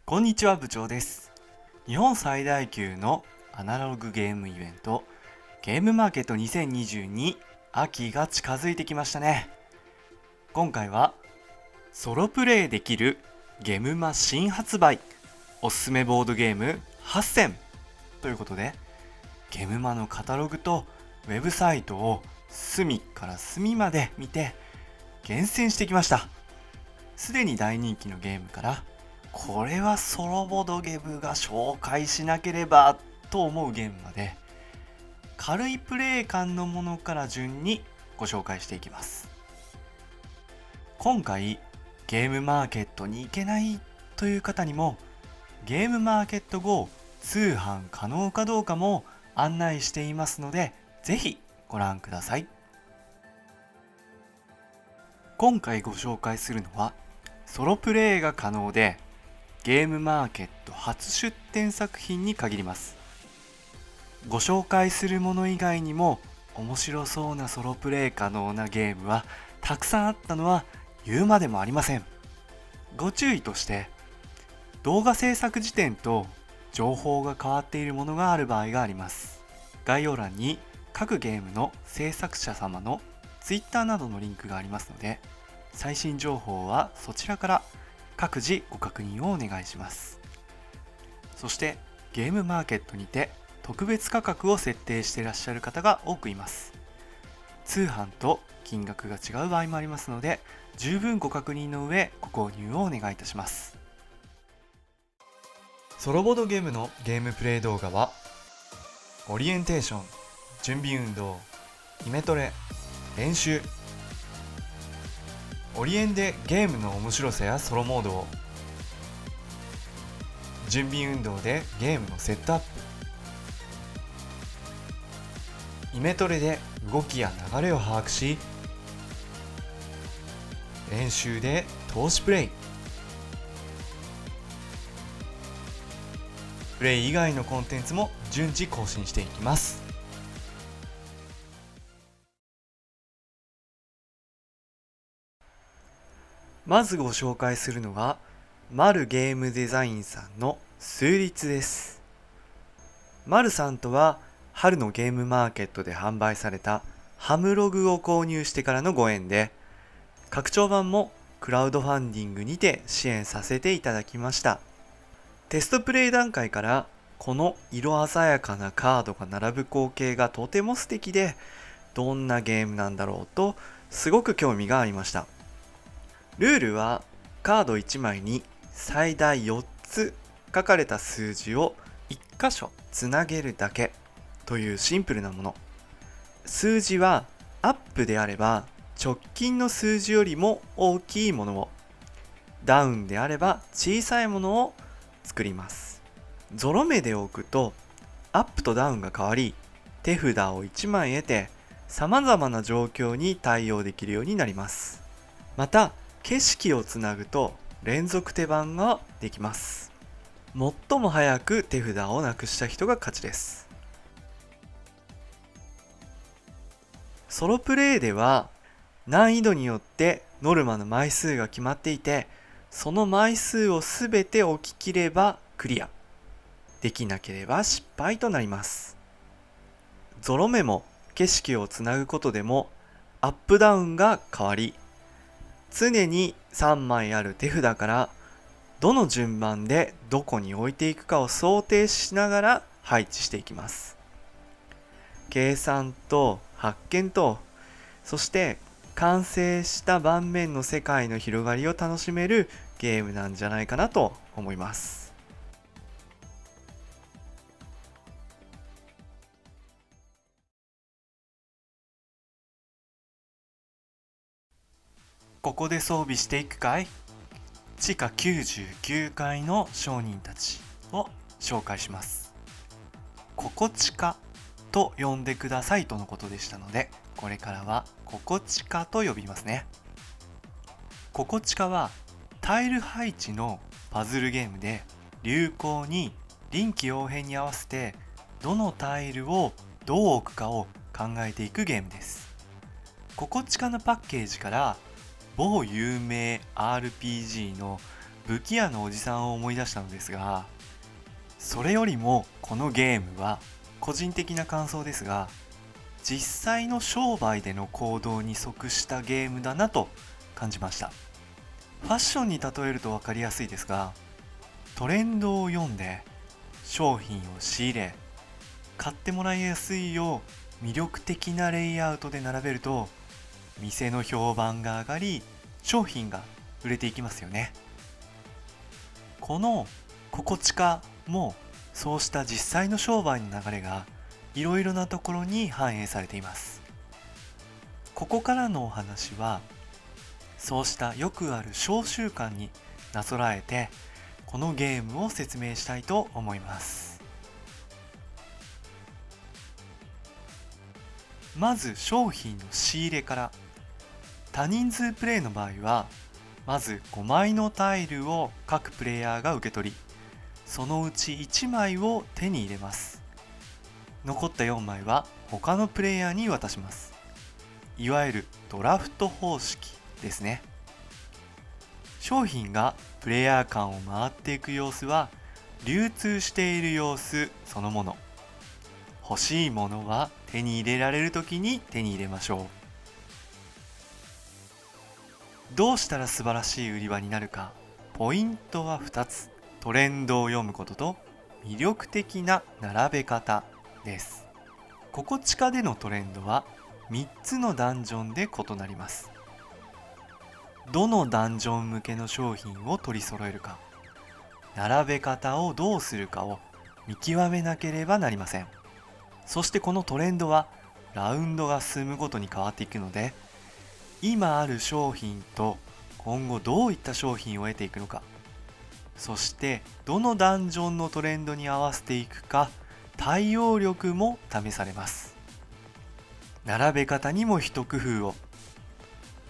こんにちは、部長です。日本最大級のアナログゲームイベント、ゲームマーケット2022秋が近づいてきましたね。今回はソロプレイできるゲームマ新発売、おすすめボードゲーム8選ということで、ゲームマのカタログとウェブサイトを隅から隅まで見て厳選してきました。すでに大人気のゲームから、これはソロボドゲ部が紹介しなければと思うゲームまで、軽いプレイ感のものから順にご紹介していきます。今回ゲームマーケットに行けないという方にも、ゲームマーケット後通販可能かどうかも案内していますので、ぜひご覧ください。今回ご紹介するのはソロプレイが可能でゲームマーケット初出展作品に限ります。ご紹介するもの以外にも面白そうなソロプレイ可能なゲームはたくさんあったのは言うまでもありません。ご注意として、動画制作時点と情報が変わっているものがある場合があります。概要欄に各ゲームの制作者様の Twitter などのリンクがありますので、最新情報はそちらから各自ご確認をお願いします。そしてゲームマーケットにて特別価格を設定していらっしゃる方が多くいます。通販と金額が違う場合もありますので、十分ご確認の上ご購入をお願いいたします。ソロボードゲームのゲームプレイ動画は、オリエンテーション、準備運動、イメトレ、練習、オリエンでゲームの面白さやソロモードを、準備運動でゲームのセットアップ、イメトレで動きや流れを把握し、練習で投資プレイ、プレイ以外のコンテンツも順次更新していきます。まずご紹介するのはマルゲームデザインさんの数律です。マルさんとは春のゲームマーケットで販売されたハムログを購入してからのご縁で、拡張版もクラウドファンディングにて支援させていただきました。テストプレイ段階からこの色鮮やかなカードが並ぶ光景がとても素敵で、どんなゲームなんだろうとすごく興味がありました。ルールはカード1枚に最大4つ書かれた数字を1箇所つなげるだけというシンプルなもの。数字はアップであれば直近の数字よりも大きいものを、ダウンであれば小さいものを作ります。ゾロ目で置くとアップとダウンが変わり、手札を1枚得て様々な状況に対応できるようになります。また景色をつなぐと連続手番ができます。最も早く手札をなくした人が勝ちです。ソロプレイでは難易度によってノルマの枚数が決まっていて、その枚数をすべて置き切ればクリア、できなければ失敗となります。ゾロ目も景色をつなぐことでもアップダウンが変わり、常に3枚ある手札からどの順番でどこに置いていくかを想定しながら配置していきます。計算と発見と、そして完成した盤面の世界の広がりを楽しめるゲームなんじゃないかなと思います。ここで装備していくかい？地下99階の商人たちを紹介します。ココチカと呼んでくださいとのことでしたので、これからはココチカと呼びますね。ココチカはタイル配置のパズルゲームで、流行に臨機応変に合わせてどのタイルをどう置くかを考えていくゲームです。ココチカのパッケージから某有名 RPG の武器屋のおじさんを思い出したのですが、それよりもこのゲームは個人的な感想ですが、実際の商売での行動に即したゲームだなと感じました。ファッションに例えると分かりやすいですが、トレンドを読んで商品を仕入れ、買ってもらいやすいよう魅力的なレイアウトで並べると、店の評判が上がり、商品が売れていきますよね。このココチカもそうした実際の商売の流れがいろいろなところに反映されています。ここからのお話は、そうしたよくある商習慣になぞらえてこのゲームを説明したいと思います。まず商品の仕入れから。多人数プレイの場合は、まず5枚のタイルを各プレイヤーが受け取り、そのうち1枚を手に入れます。残った4枚は他のプレイヤーに渡します。いわゆるドラフト方式ですね。商品がプレイヤー間を回っていく様子は流通している様子そのもの。欲しいものは手に入れられる時に手に入れましょう。どうしたら素晴らしい売り場になるか。ポイントは2つ。トレンドを読むことと魅力的な並べ方です。ココチカでのトレンドは3つのダンジョンで異なります。どのダンジョン向けの商品を取り揃えるか、並べ方をどうするかを見極めなければなりません。そしてこのトレンドはラウンドが進むごとに変わっていくので、今ある商品と今後どういった商品を得ていくのか、そしてどのダンジョンのトレンドに合わせていくか、対応力も試されます。並べ方にも一工夫を。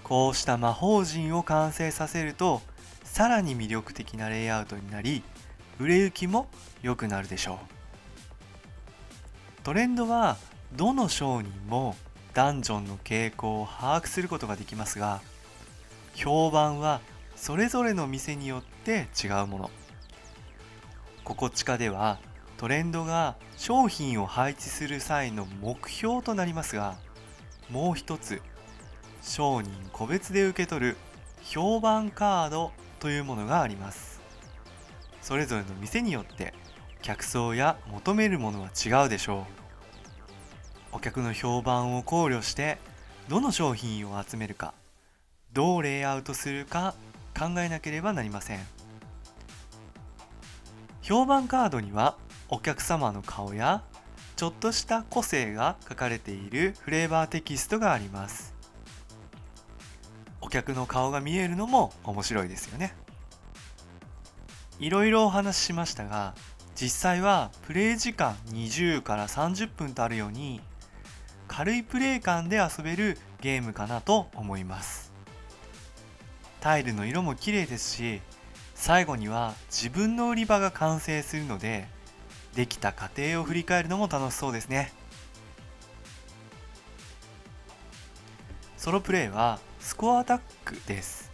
こうした魔法陣を完成させると、さらに魅力的なレイアウトになり、売れ行きも良くなるでしょう。トレンドはどの商人もダンジョンの傾向を把握することができますが、評判はそれぞれの店によって違うもの。ココチカではトレンドが商品を配置する際の目標となりますが、もう一つ、商人個別で受け取る評判カードというものがあります。それぞれの店によって客層や求めるものは違うでしょう。お客の評判を考慮してどの商品を集めるか、どうレイアウトするか考えなければなりません。評判カードにはお客様の顔やちょっとした個性が書かれているフレーバーテキストがあります。お客の顔が見えるのも面白いですよね。いろいろお話ししましたが、実際はプレイ時間20から30分とあるように、軽いプレイ感で遊べるゲームかなと思います。タイルの色も綺麗ですし、最後には自分の売り場が完成するので、できた過程を振り返るのも楽しそうですね。ソロプレイはスコアアタックです。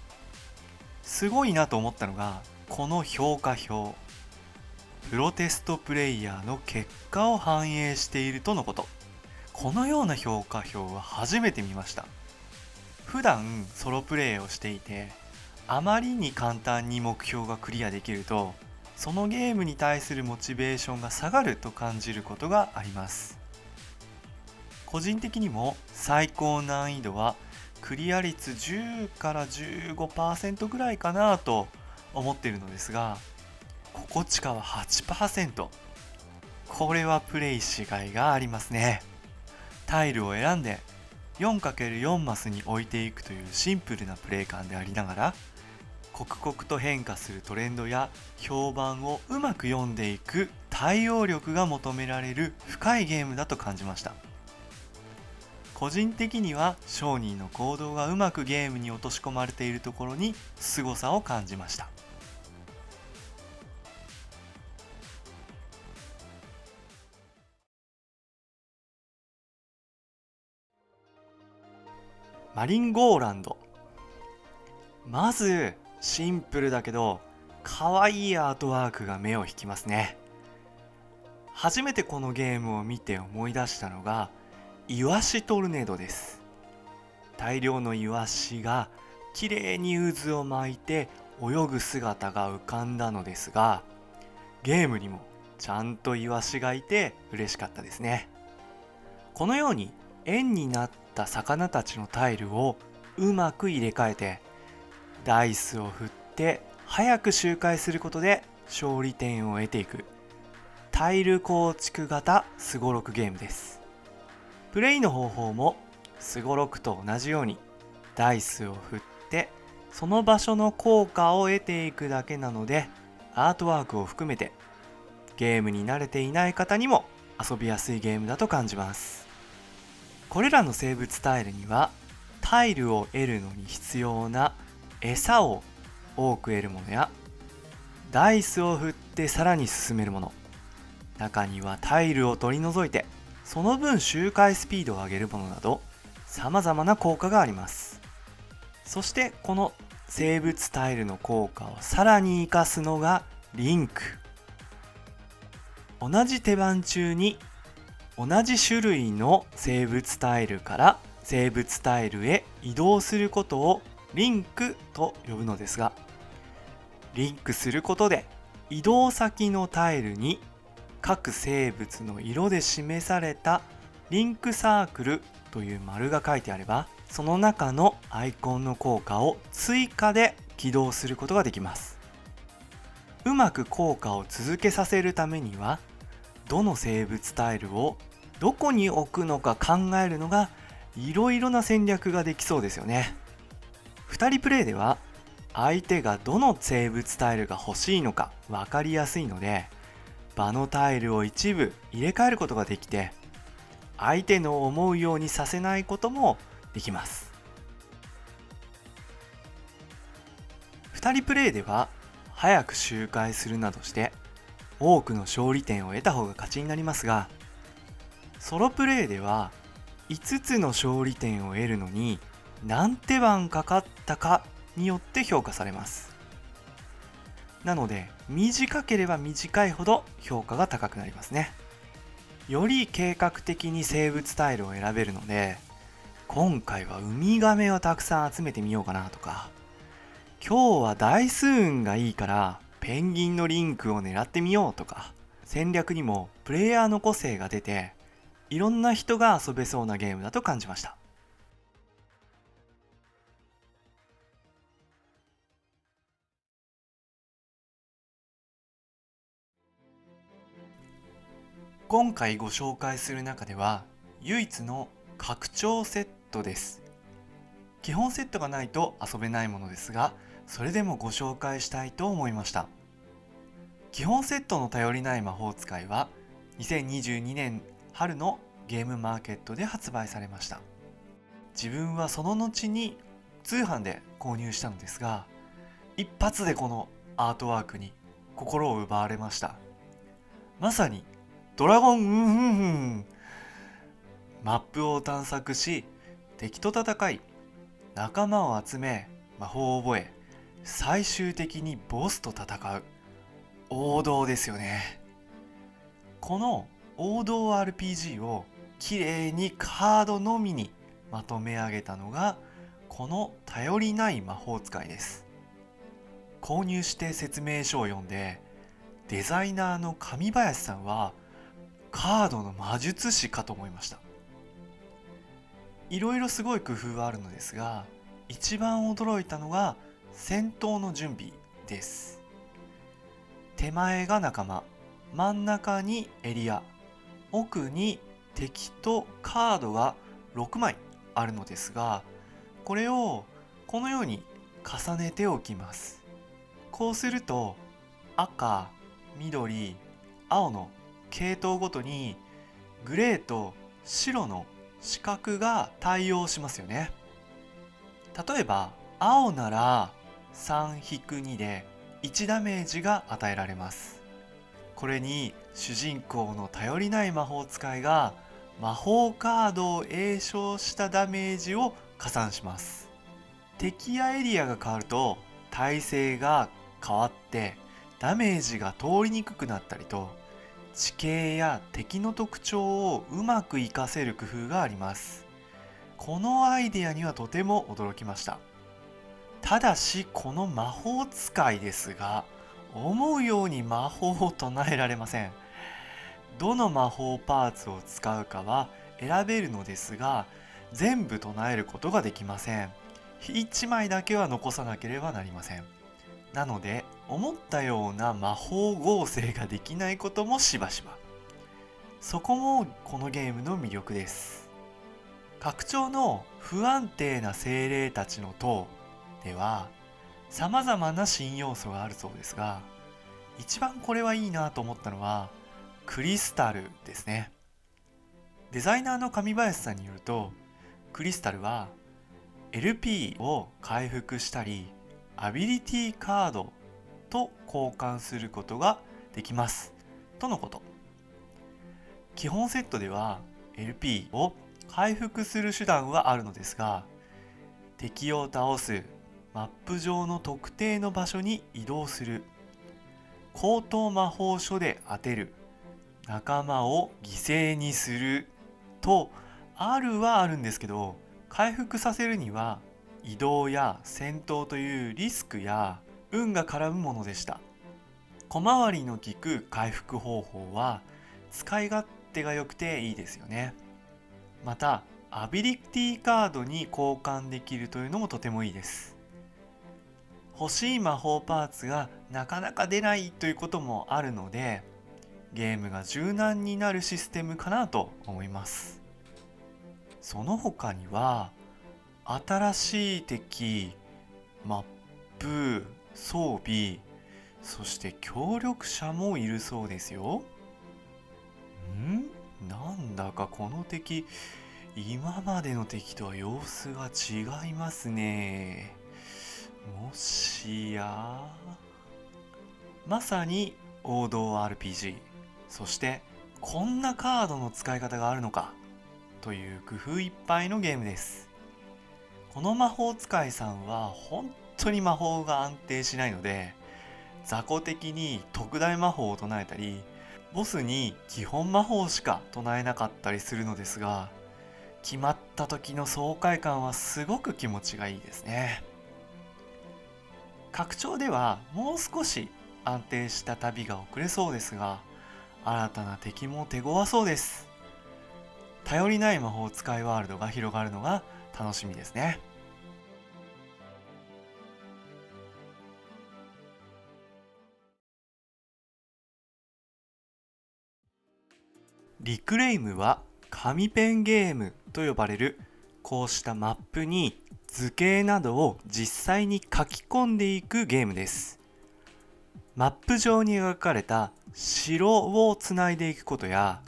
すごいなと思ったのがこの評価表。プロテストプレイヤーの結果を反映しているとのこと。このような評価表は初めて見ました。普段ソロプレイをしていて、あまりに簡単に目標がクリアできると、そのゲームに対するモチベーションが下がると感じることがあります。個人的にも最高難易度はクリア率10から15% ぐらいかなと思っているのですが、ココチカは 8%。 これはプレイしがいがありますね。タイルを選んで 4×4 マスに置いていくというシンプルなプレイ感でありながら、刻々と変化するトレンドや評判をうまく読んでいく対応力が求められる深いゲームだと感じました。個人的には商人の行動がうまくゲームに落とし込まれているところに凄さを感じました。マリンゴーランド。まずシンプルだけど可愛いアートワークが目を引きますね。初めてこのゲームを見て思い出したのがイワシトルネードです。大量のイワシがきれいに渦を巻いて泳ぐ姿が浮かんだのですが、ゲームにもちゃんとイワシがいて嬉しかったですね。このように円になった魚たちのタイルをうまく入れ替えてダイスを振って早く周回することで勝利点を得ていくタイル構築型すごろくゲームです。プレイの方法もすごろくと同じようにダイスを振ってその場所の効果を得ていくだけなので、アートワークを含めてゲームに慣れていない方にも遊びやすいゲームだと感じます。これらの生物タイルにはタイルを得るのに必要な餌を多く得るものやダイスを振ってさらに進めるもの、中にはタイルを取り除いてその分周回スピードを上げるものなど様々な効果があります。そしてこの生物タイルの効果をさらに活かすのがリンク。同じ手番中に同じ種類の生物タイルから生物タイルへ移動することをリンクと呼ぶのですが、リンクすることで移動先のタイルに各生物の色で示されたリンクサークルという丸が書いてあれば、その中のアイコンの効果を追加で起動することができます。うまく効果を続けさせるためには、どの生物タイルをどこに置くのか考えるのがいろいろな戦略ができそうですよね。2人プレイでは相手がどの生物タイルが欲しいのか分かりやすいので、場のタイルを一部入れ替えることができて、相手の思うようにさせないこともできます。2人プレイでは早く周回するなどして多くの勝利点を得た方が勝ちになりますが、ソロプレイでは5つの勝利点を得るのに何手番かかったかによって評価されます。なので短ければ短いほど評価が高くなりますね。より計画的に生物タイルを選べるので、今回はウミガメをたくさん集めてみようかなとか、今日はダイス運がいいからペンギンのリンクを狙ってみようとか、戦略にもプレイヤーの個性が出ていろんな人が遊べそうなゲームだと感じました。今回ご紹介する中では唯一の拡張セットです。基本セットがないと遊べないものですが、それでもご紹介したいと思いました。基本セットの頼りない魔法使いは2022年春のゲームマーケットで発売されました。自分はその後に通販で購入したのですが、一発でこのアートワークに心を奪われました。まさにドラゴンマップを探索し、敵と戦い、仲間を集め、魔法を覚え、最終的にボスと戦う王道ですよね。この王道 RPG をきれいにカードのみにまとめ上げたのがこの頼りない魔法使いです。購入して説明書を読んで、デザイナーの上林さんはカードの魔術師かと思いました。いろいろすごい工夫はあるのですが、一番驚いたのが戦闘の準備です。手前が仲間、真ん中にエリア、奥に敵とカードが6枚あるのですが、これをこのように重ねておきます。こうすると赤、緑、青の系統ごとにグレーと白の四角が対応しますよね。例えば青なら 3-2 で1ダメージが与えられます。これに主人公の頼りない魔法使いが魔法カードを詠唱したダメージを加算します。敵やエリアが変わると耐性が変わってダメージが通りにくくなったりと、地形や敵の特徴をうまく活かせる工夫があります。このアイデアにはとても驚きました。ただしこの魔法使いですが、思うように魔法を唱えられません。どの魔法パーツを使うかは選べるのですが、全部唱えることができません。1枚だけは残さなければなりません。なので思ったような魔法合成ができないこともしばしば。そこもこのゲームの魅力です。拡張の不安定な精霊たちの塔では様々な新要素があるそうですが、一番これはいいなと思ったのはクリスタルですね。デザイナーの上林さんによると、クリスタルは LP を回復したりアビリティカードと交換することができますとのこと。基本セットでは LP を回復する手段はあるのですが、敵を倒す、マップ上の特定の場所に移動する、高等魔法書で当てる、仲間を犠牲にするとあるはあるんですけど、回復させるには移動や戦闘というリスクや運が絡むものでした。小回りの利く回復方法は使い勝手が良くていいですよね。またアビリティカードに交換できるというのもとてもいいです。欲しい魔法パーツがなかなか出ないということもあるので、ゲームが柔軟になるシステムかなと思います。その他には新しい敵、マップ、装備、そして協力者もいるそうですよ。なんだかこの敵、今までの敵とは様子が違いますね。もしやまさに王道 RPG、そしてこんなカードの使い方があるのかという工夫いっぱいのゲームです。この魔法使いさんは本当に魔法が安定しないので、雑魚的に特大魔法を唱えたり、ボスに基本魔法しか唱えなかったりするのですが、決まった時の爽快感はすごく気持ちがいいですね。拡張ではもう少し安定した旅が遅れそうですが、新たな敵も手強そうです。頼りない魔法使いワールドが広がるのが楽しみですね。リクレイムは紙ペンゲームと呼ばれる、こうしたマップに図形などを実際に書き込んでいくゲームです。マップ上に描かれた城をつないでいくことや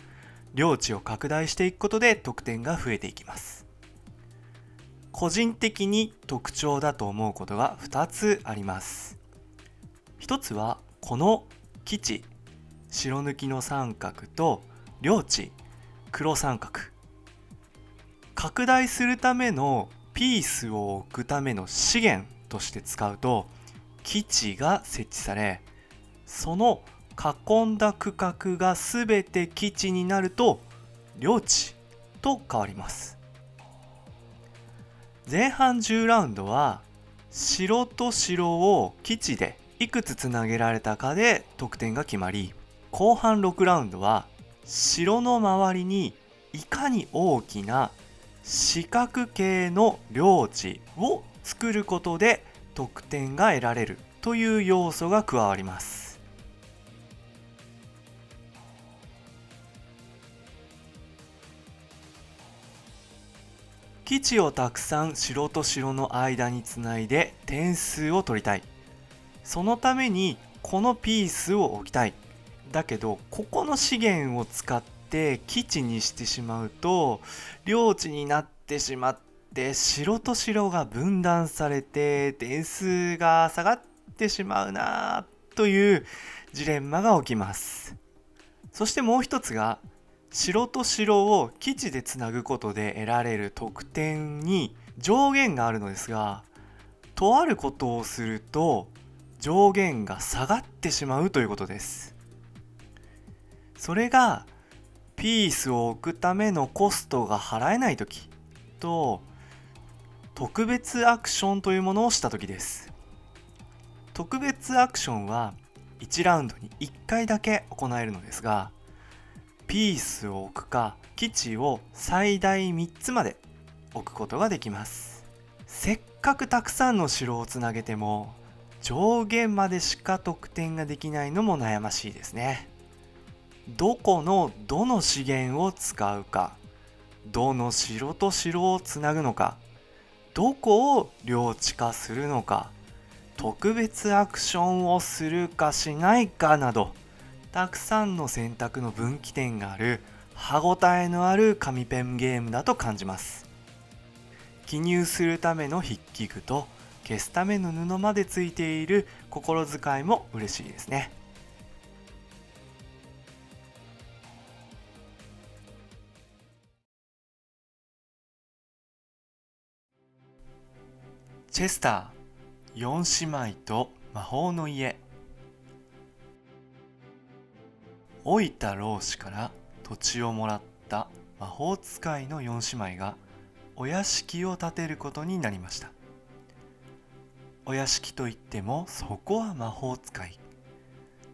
領地を拡大していくことで得点が増えていきます。個人的に特徴だと思うことが2つあります。1つはこの基地、白抜きの三角と領地、黒三角。拡大するためのピースを置くための資源として使うと基地が設置され、その囲んだ区画が全て基地になると領地と変わります。前半10ラウンドは城と城を基地でいくつつなげられたかで得点が決まり、後半6ラウンドは城の周りにいかに大きな四角形の領地を作ることで得点が得られるという要素が加わります。基地をたくさん城と城の間につないで点数を取りたい。そのためにこのピースを置きたい。だけどここの資源を使って基地にしてしまうと領地になってしまって、城と城が分断されて点数が下がってしまうなというジレンマが起きます。そしてもう一つが、城と城を基地でつなぐことで得られる得点に上限があるのですが、とあることをすると上限が下がってしまうということです。それがピースを置くためのコストが払えないときと、特別アクションというものをしたときです。特別アクションは1ラウンドに1回だけ行えるのですが、ピースを置くか基地を最大3つまで置くことができます。せっかくたくさんの城をつなげても上限までしか得点ができないのも悩ましいですね。どの資源を使うか、どの城と城をつなぐのか、どこを領地化するのか、特別アクションをするかしないかなど、たくさんの選択の分岐点がある歯ごたえのある紙ペンゲームだと感じます。記入するための筆記具と消すための布までついている心遣いも嬉しいですね。チェスター、4姉妹と魔法の家。老いた老子から土地をもらった魔法使いの4姉妹がお屋敷を建てることになりました。お屋敷といってもそこは魔法使い。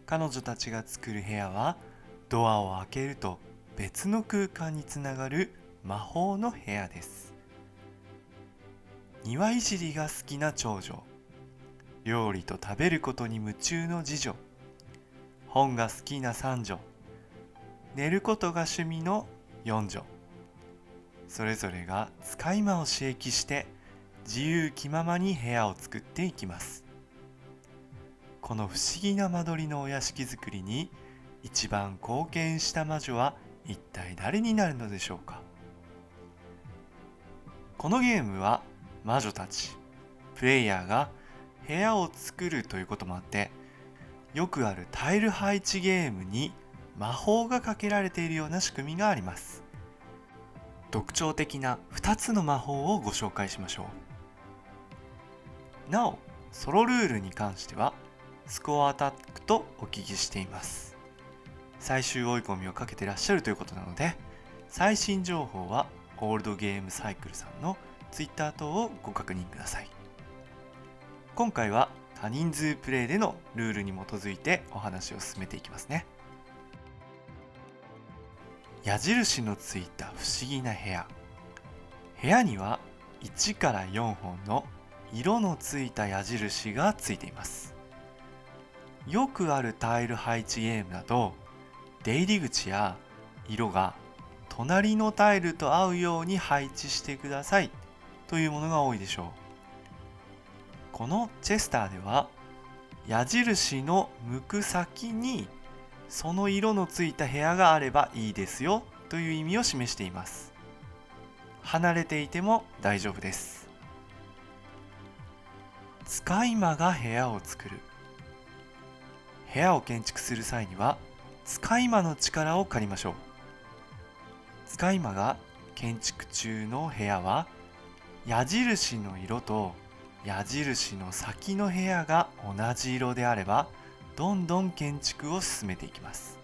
彼女たちが作る部屋はドアを開けると別の空間につながる魔法の部屋です。庭いじりが好きな長女、料理と食べることに夢中の次女、本が好きな三女、寝ることが趣味の四女、それぞれが使い魔を刺激して自由気ままに部屋を作っていきます。この不思議な間取りのお屋敷作りに一番貢献した魔女は一体誰になるのでしょうか。このゲームは魔女たちプレイヤーが部屋を作るということもあって、よくあるタイル配置ゲームに魔法がかけられているような仕組みがあります。特徴的な2つの魔法をご紹介しましょう。なお、ソロルールに関してはスコアアタックとお聞きしています。最終追い込みをかけてらっしゃるということなので、最新情報はオールドゲームサイクルさんの Twitter 等をご確認ください。今回は多人数プレイでのルールに基づいてお話を進めていきますね。矢印のついた不思議な部屋。部屋には1から4本の色のついた矢印がついています。よくあるタイル配置ゲームだと、出入り口や色が隣のタイルと合うように配置してくださいというものが多いでしょう。このチェスターでは矢印の向く先にその色のついた部屋があればいいですよという意味を示しています。離れていても大丈夫です。使い魔が部屋を作る。部屋を建築する際には使い魔の力を借りましょう。使い魔が建築中の部屋は矢印の色と矢印の先の部屋が同じ色であればどんどん建築を進めていきます。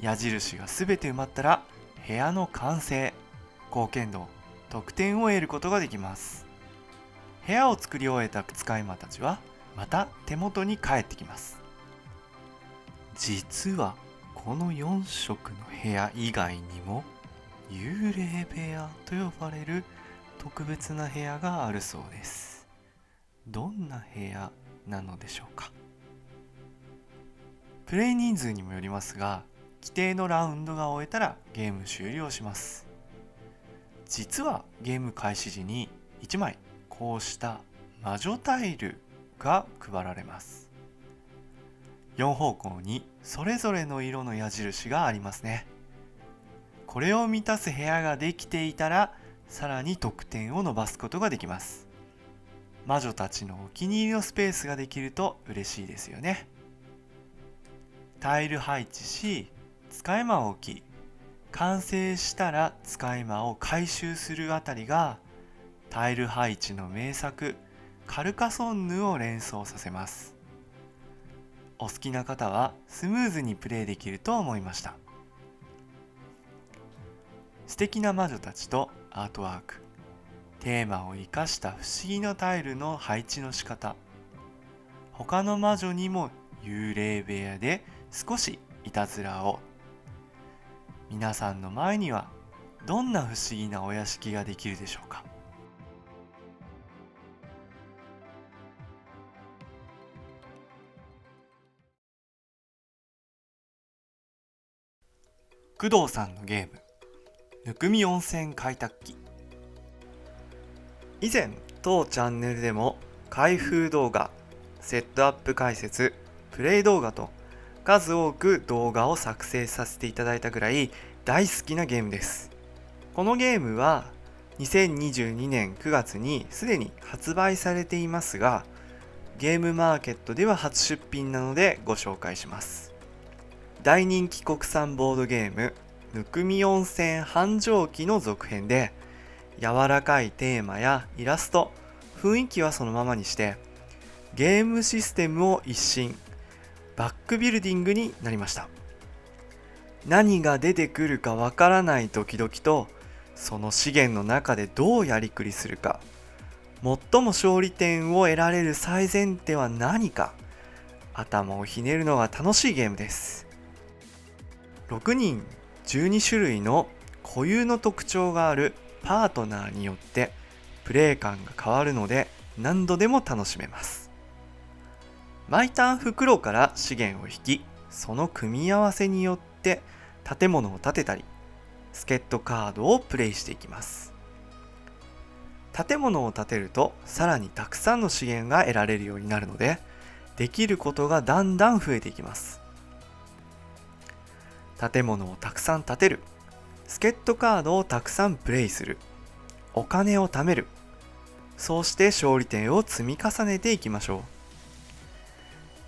矢印がすべて埋まったら部屋の完成、貢献度、得点を得ることができます。部屋を作り終えた使い魔たちはまた手元に帰ってきます。実はこの4色の部屋以外にも幽霊部屋と呼ばれる特別な部屋があるそうです。どんな部屋なのでしょうか。プレイ人数にもよりますが、規定のラウンドが終えたらゲーム終了します。実はゲーム開始時に1枚こうした魔女タイルが配られます。4方向にそれぞれの色の矢印がありますね。これを満たす部屋ができていたらさらに得点を伸ばすことができます。魔女たちのお気に入りのスペースができると嬉しいですよね。タイル配置し、使い魔を置き、完成したら使い魔を回収するあたりがタイル配置の名作カルカソンヌを連想させます。お好きな方はスムーズにプレイできると思いました。素敵な魔女たちとアートワーク、テーマを生かした不思議なタイルの配置の仕方、他の魔女にも幽霊部屋で少しいたずらを。皆さんの前にはどんな不思議なお屋敷ができるでしょうか。工藤さんのゲーム、ぬくみ温泉開拓記。以前当チャンネルでも開封動画、セットアップ解説、プレイ動画と数多く動画を作成させていただいたぐらい大好きなゲームです。このゲームは2022年9月にすでに発売されていますが、ゲームマーケットでは初出品なのでご紹介します。大人気国産ボードゲーム、ぬくみ温泉繁盛記の続編で、柔らかいテーマやイラスト、雰囲気はそのままにして、ゲームシステムを一新、バックビルディングになりました。何が出てくるかわからないドキドキと、その資源の中でどうやりくりするか、最も勝利点を得られる最善手は何か、頭をひねるのが楽しいゲームです。6人12種類の固有の特徴があるパートナーによってプレイ感が変わるので何度でも楽しめます。毎ターン袋から資源を引き、その組み合わせによって建物を建てたり、助っ人カードをプレイしていきます。建物を建てるとさらにたくさんの資源が得られるようになるので、できることがだんだん増えていきます。建物をたくさん建てる、助っ人カードをたくさんプレイする、お金を貯める、そうして勝利点を積み重ねていきましょ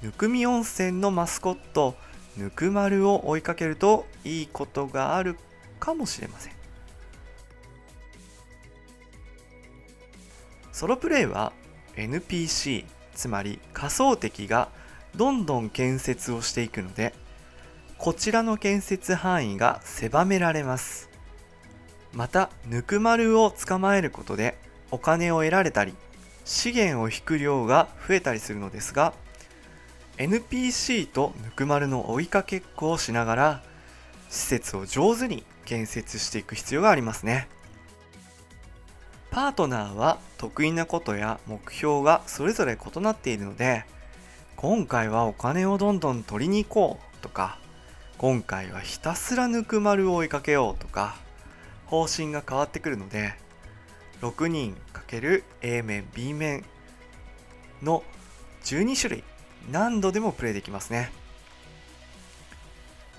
う。ぬくみ温泉のマスコット、ぬくまるを追いかけるといいことがあるかもしれません。ソロプレイは NPC、つまり仮想敵がどんどん建設をしていくので、こちらの建設範囲が狭められます。また、ぬくまるを捕まえることでお金を得られたり、資源を引く量が増えたりするのですが、NPC とぬくまるの追いかけっこをしながら、施設を上手に建設していく必要がありますね。パートナーは得意なことや目標がそれぞれ異なっているので、今回はお金をどんどん取りに行こうとか、今回はひたすらぬくまるを追いかけようとか、方針が変わってくるので、6人×A 面 B 面の12種類何度でもプレイできますね。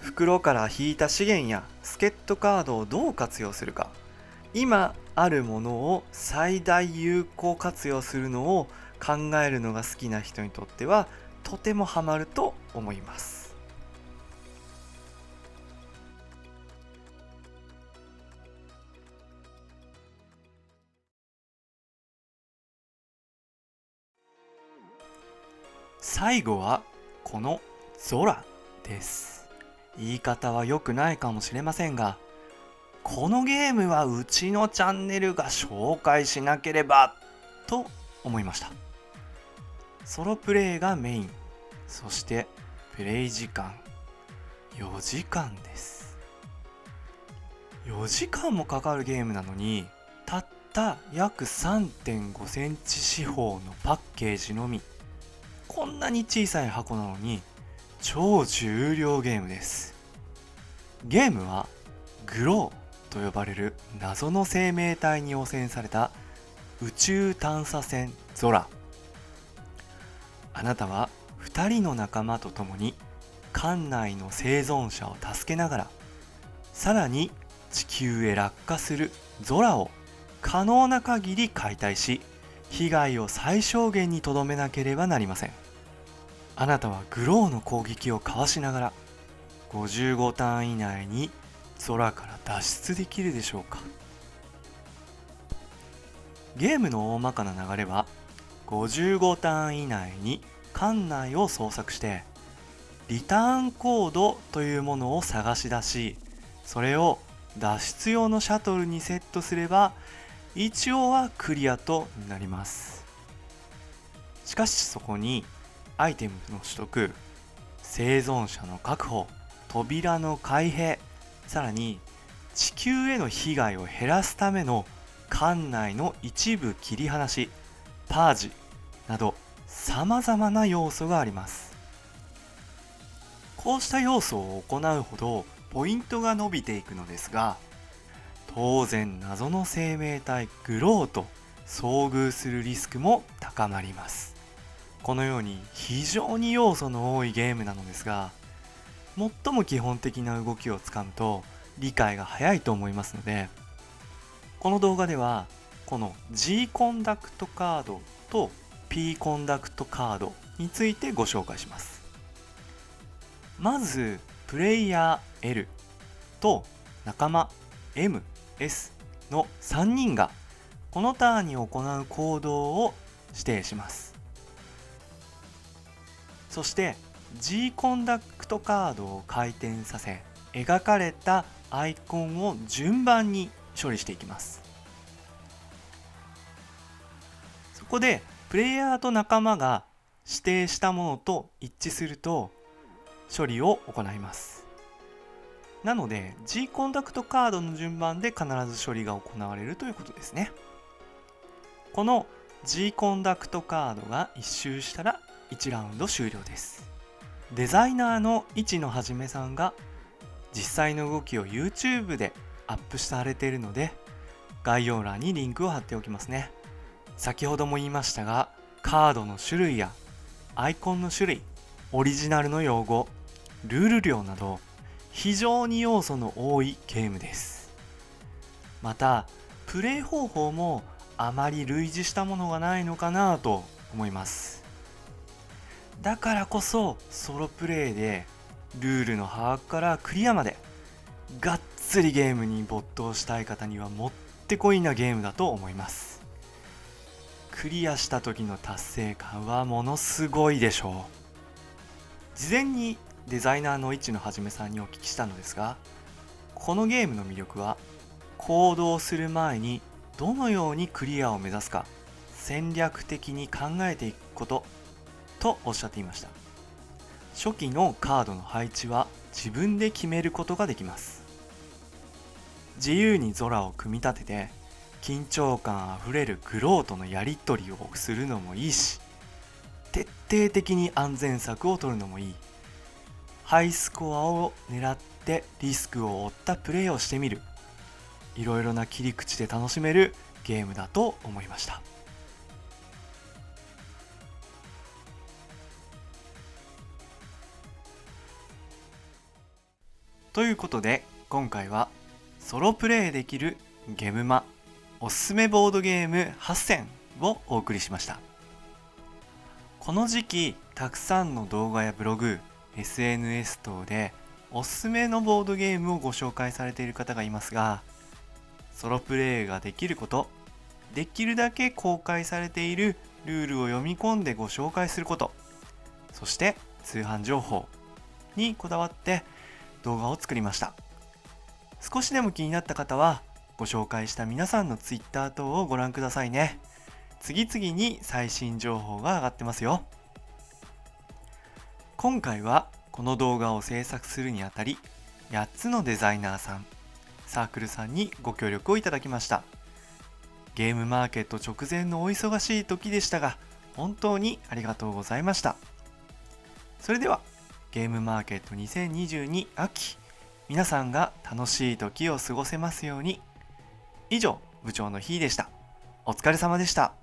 袋から引いた資源や助っ人カードをどう活用するか、今あるものを最大有効活用するのを考えるのが好きな人にとってはとてもハマると思います。最後はこのゾラです。言い方は良くないかもしれませんが、このゲームはうちのチャンネルが紹介しなければと思いました。ソロプレイがメイン、そしてプレイ時間4時間です。4時間もかかるゲームなのに、たった約 3.5 センチ四方のパッケージのみ。こんなに小さい箱なのに超重量ゲームです。ゲームはグローと呼ばれる謎の生命体に汚染された宇宙探査船ゾラ。あなたは2人の仲間と共に艦内の生存者を助けながら、さらに地球へ落下するゾラを可能な限り解体し、被害を最小限にとどめなければなりません。あなたはグローの攻撃をかわしながら55ターン以内に空から脱出できるでしょうか。ゲームの大まかな流れは、55ターン以内に館内を捜索してリターンコードというものを探し出し、それを脱出用のシャトルにセットすれば一応はクリアとなります。しかしそこにアイテムの取得、生存者の確保、扉の開閉、さらに地球への被害を減らすための館内の一部切り離し、パージなど様々な要素があります。こうした要素を行うほどポイントが伸びていくのですが、当然謎の生命体グローと遭遇するリスクも高まります。このように非常に要素の多いゲームなのですが、最も基本的な動きをつかむと理解が早いと思いますので、この動画ではこの G コンダクトカードと P コンダクトカードについてご紹介します。まずプレイヤー L と仲間 M、S の3人がこのターンに行う行動を指定します。そしてG コンダクトカードを回転させ、描かれたアイコンを順番に処理していきます。そこでプレイヤーと仲間が指定したものと一致すると処理を行います。なので G コンダクトカードの順番で必ず処理が行われるということですね。この G コンダクトカードが1周したら1ラウンド終了です。デザイナーの市野はじめさんが実際の動きを YouTube でアップされているので、概要欄にリンクを貼っておきますね。先ほども言いましたが、カードの種類やアイコンの種類、オリジナルの用語、ルール量など非常に要素の多いゲームです。またプレイ方法もあまり類似したものがないのかなと思います。だからこそソロプレイでルールの把握からクリアまでがっつりゲームに没頭したい方にはもってこいなゲームだと思います。クリアした時の達成感はものすごいでしょう。事前にデザイナーの市野はじめさんにお聞きしたのですが、このゲームの魅力は行動する前にどのようにクリアを目指すか戦略的に考えていくこととおっしゃっていました。初期のカードの配置は自分で決めることができます。自由に空を組み立てて緊張感あふれるグローとのやり取りをするのもいいし、徹底的に安全策を取るのもいい。ハイスコアを狙ってリスクを負ったプレイをしてみる。いろいろな切り口で楽しめるゲームだと思いました。ということで今回はソロプレイできるゲムマおすすめボードゲーム8選をお送りしました。この時期たくさんの動画やブログ、SNS 等でおすすめのボードゲームをご紹介されている方がいますが、ソロプレイができること、できるだけ公開されているルールを読み込んでご紹介すること、そして通販情報にこだわって動画を作りました。少しでも気になった方はご紹介した皆さんの Twitter 等をご覧くださいね。次々に最新情報が上がってますよ。今回はこの動画を制作するにあたり8つのデザイナーさん、サークルさんにご協力をいただきました。ゲームマーケット直前のお忙しい時でしたが本当にありがとうございました。それではゲームマーケット2022秋、皆さんが楽しい時を過ごせますように。以上、部長のひーでした。お疲れ様でした。